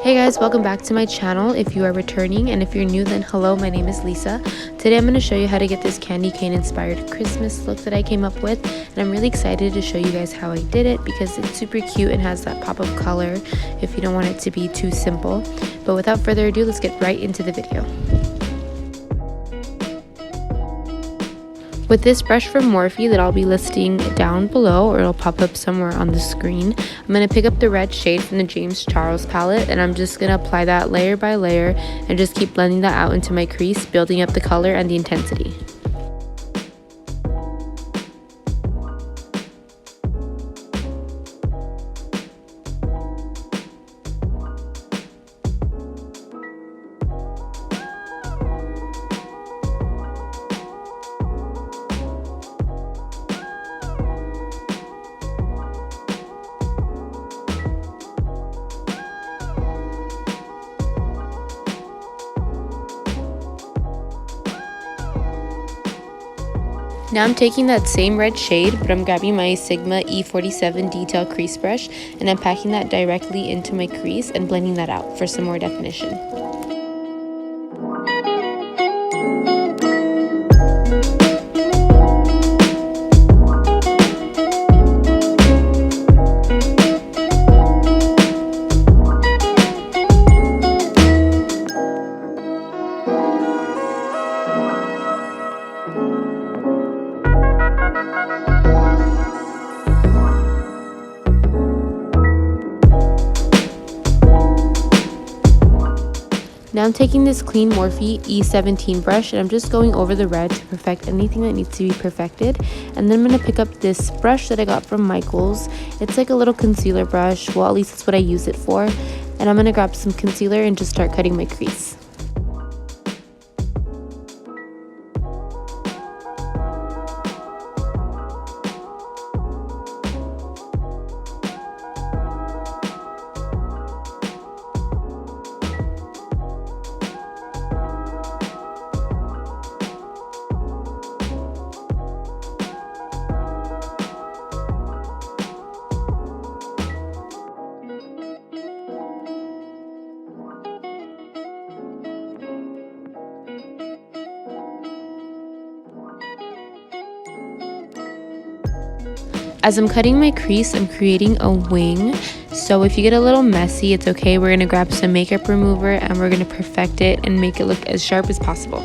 Hey guys, welcome back to my channel. If you are returning, and if you're new, then hello, my name is Lisa. Today I'm going to show you how to get this candy cane inspired Christmas look that I came up with, and I'm really excited to show you guys how I did it because it's super cute and has that pop of color if you don't want it to be too simple. But without further ado, let's get right into the video. With this brush from Morphe that I'll be listing down below, or it'll pop up somewhere on the screen, I'm going to pick up the red shade from the James Charles palette, and I'm just going to apply that layer by layer and just keep blending that out into my crease, building up the color and the intensity. Now I'm taking that same red shade, but I'm grabbing my Sigma E47 detail crease brush, and I'm packing that directly into my crease and blending that out for some more definition. Now I'm taking this clean Morphe E17 brush, and I'm just going over the red to perfect anything that needs to be perfected. And then I'm going to pick up this brush that I got from Michaels. It's like a little concealer brush, well, at least that's what I use it for. And I'm going to grab some concealer and just start cutting my crease. As I'm cutting my crease, I'm creating a wing. So if you get a little messy, it's okay. We're going to grab some makeup remover and we're going to perfect it and make it look as sharp as possible.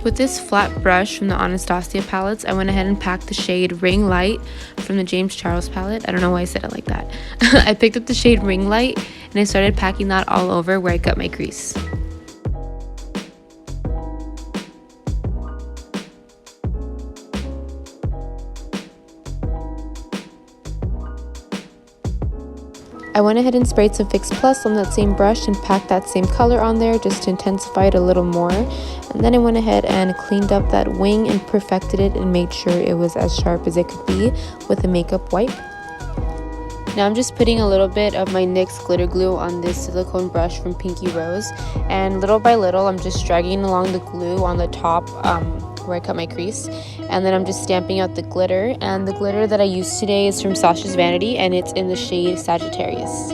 With this flat brush from the Anastasia palettes, I went ahead and packed the shade Ring Light from the James Charles palette. I don't know why I said it like that. I picked up the shade Ring Light and I started packing that all over where I cut my crease. I went ahead and sprayed some Fix Plus on that same brush and packed that same color on there just to intensify it a little more. And then I went ahead and cleaned up that wing and perfected it and made sure it was as sharp as it could be with a makeup wipe. Now I'm just putting a little bit of my NYX glitter glue on this silicone brush from Pinky Rose, and little by little I'm just dragging along the glue on the top where I cut my crease, and then I'm just stamping out the glitter. And the glitter that I used today is from Sashas Vanity, and it's in the shade Sagittarius.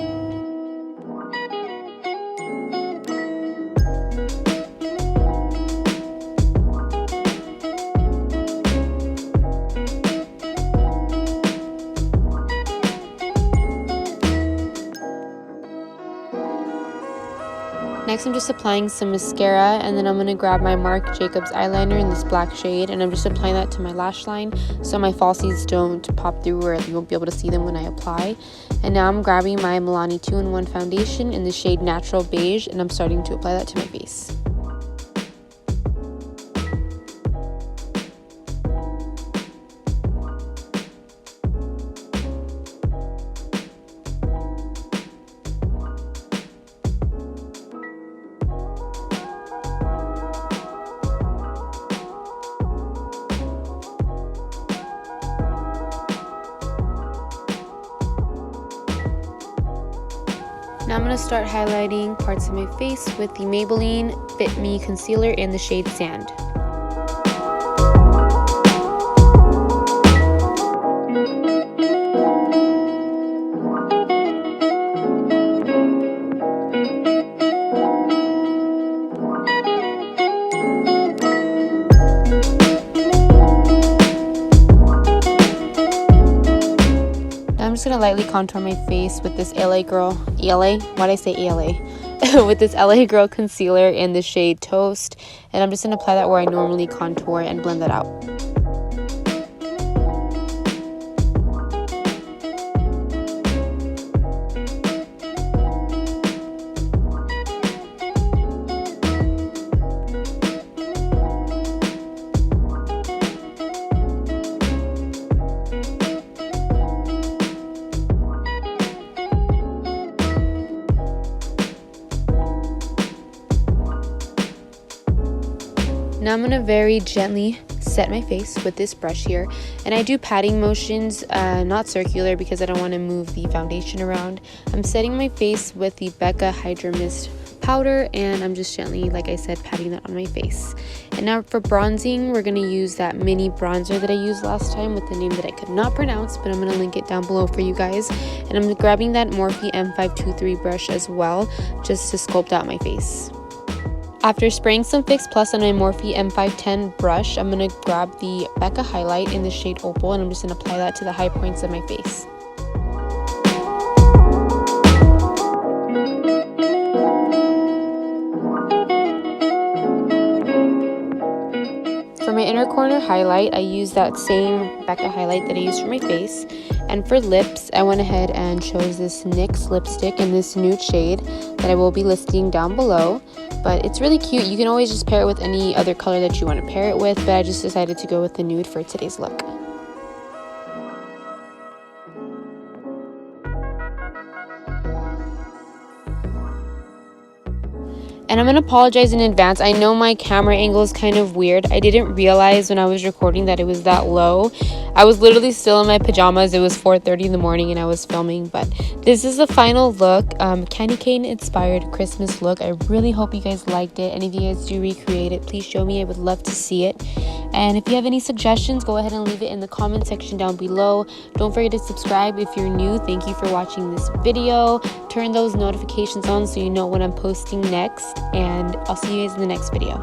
Next, I'm just applying some mascara, and then I'm going to grab my Marc Jacobs eyeliner in this black shade, and I'm just applying that to my lash line so my falsies don't pop through or you won't be able to see them when I apply. And now I'm grabbing my Milani 2-in-1 foundation in the shade Natural Beige, and I'm starting to apply that to my face. Now I'm going to start highlighting parts of my face with the Maybelline Fit Me Concealer in the shade Sand. I'm just going to lightly contour my face with this LA Girl, ELA? Why'd I say ELA? With this LA Girl concealer in the shade Toast. And I'm just going to apply that where I normally contour and blend that out. Now I'm going to very gently set my face with this brush here, and I do patting motions, not circular, because I don't want to move the foundation around. I'm setting my face with the Becca Hydra Mist powder, and I'm just gently, like I said, patting that on my face. And now for bronzing, we're going to use that mini bronzer that I used last time with the name that I could not pronounce, but I'm going to link it down below for you guys. And I'm grabbing that Morphe M523 brush as well, just to sculpt out my face. After spraying some Fix Plus on my Morphe M510 brush, I'm going to grab the Becca highlight in the shade Opal, and I'm just going to apply that to the high points of my face. For my inner corner highlight, I used that same Becca highlight that I used for my face. And for lips, I went ahead and chose this NYX lipstick in this nude shade that I will be listing down below. But it's really cute. You can always just pair it with any other color that you want to pair it with, but I just decided to go with the nude for today's look. And I'm going to apologize in advance. I know my camera angle is kind of weird. I didn't realize when I was recording that it was that low. I was literally still in my pajamas. It was 4:30 in the morning and I was filming. But this is the final look. Candy cane inspired Christmas look. I really hope you guys liked it. And if you guys do recreate it, please show me. I would love to see it. And if you have any suggestions, go ahead and leave it in the comment section down below. Don't forget to subscribe if you're new. Thank you for watching this video. Turn those notifications on so you know when I'm posting next. And I'll see you guys in the next video.